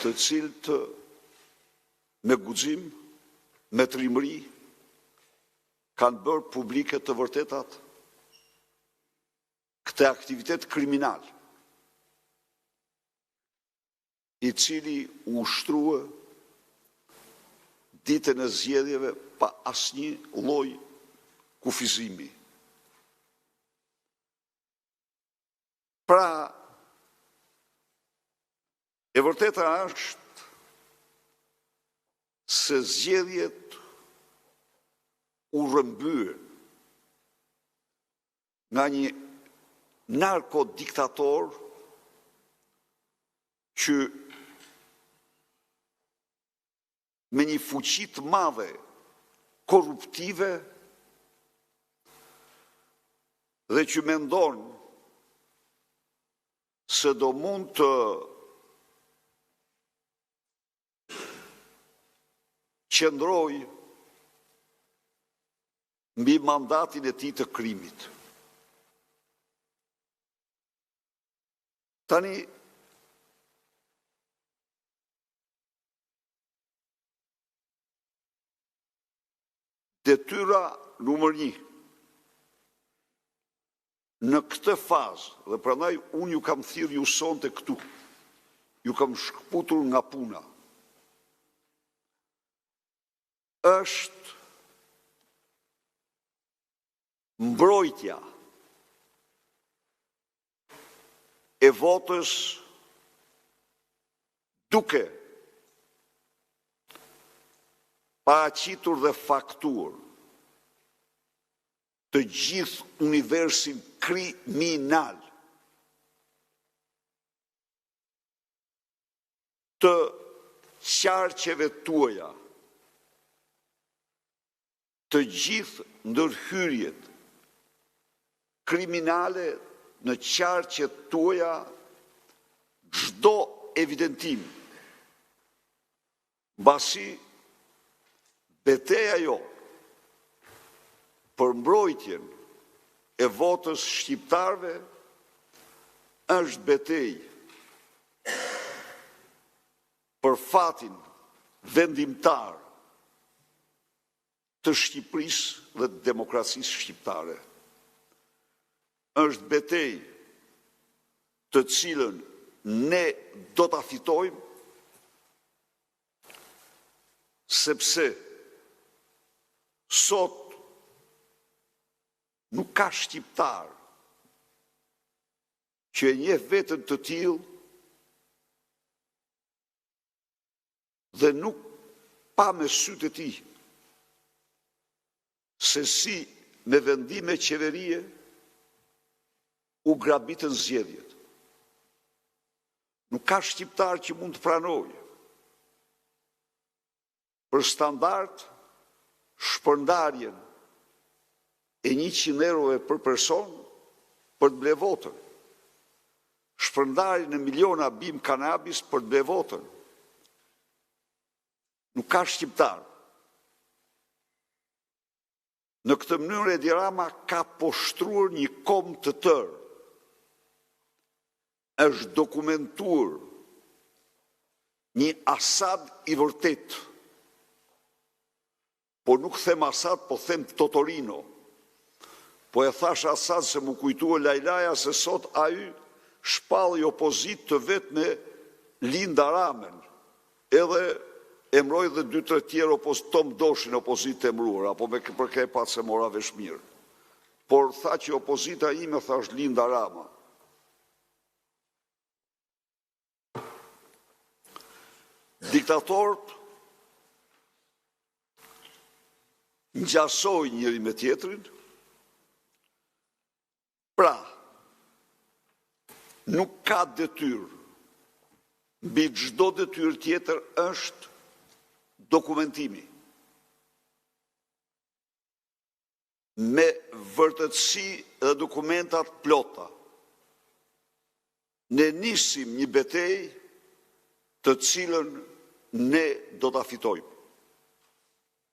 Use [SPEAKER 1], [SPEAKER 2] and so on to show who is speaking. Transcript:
[SPEAKER 1] të cilët me guxim, me trimëri, kanë bërë publike të vërtetat këtë aktivitet kriminal, i cili u ushtrua ditën e zgjedhjeve pa asnjë lloj kufizimi. Pra, e vërteta është se zgjedhjet u rrëmbyen nga një narkodiktator që me një fuqi të madhe korruptive dhe që mendon se do mund të qëndroj mbi mandatin e tij të krimit. Tani, detyra numër 1 në këtë fazë, dhe prandaj unë ju kam thirrë ju sonte këtu, ju kam shkputur nga puna, është mbrojtja e votës duke paraqitur dhe faktuar të gjithë universin kriminal të qarqeve tuaja, të gjithë ndërhyrjet kriminale në qarqet tuaja, çdo evidentim, mbasi betejë jo për mbrojtjen e votës shqiptarëve është betejë për fatin vendimtar të Shqipërisë dhe të demokracisë shqiptare. Është betejë të cilën ne do ta fitojmë, sepse sot nuk ka shqiptar që e njeh veten të tillë dhe nuk pa me sytë e tij se si me vendime qeverie u grabitën zgjedhjet. Nuk ka shqiptar që mund të pranojë për standard shpërndarjen e 100 eurove për person për të ble votën. Shpërndarjen e miliona bim kanabis për të ble votën. Nuk ka shqiptar. Në këtë mënyrë Edi Rama ka poshtruar një kom të tërë. Është dokumentuar një Asad i vërtet. Po nuk them Asad, po them Totorino. Po e thash Asad se mu kujtua Lajlaja se sot ai shpalli opozit të vetë me Linda Ramen. Edhe emroj dhe 2-3 tjerë Tom Doshin opozit të emruar, apo me përke pat se mora vesh mirë. Por tha që opozita ime thash Linda Rama. Diktatorët ngjasoj njëri me tjetrin, pra, nuk ka detyrë, mbi çdo detyrë tjetër është dokumentimi. Me vërtetësi dhe dokumentat plota. Ne nisim një betejë të cilën ne do ta fitojmë.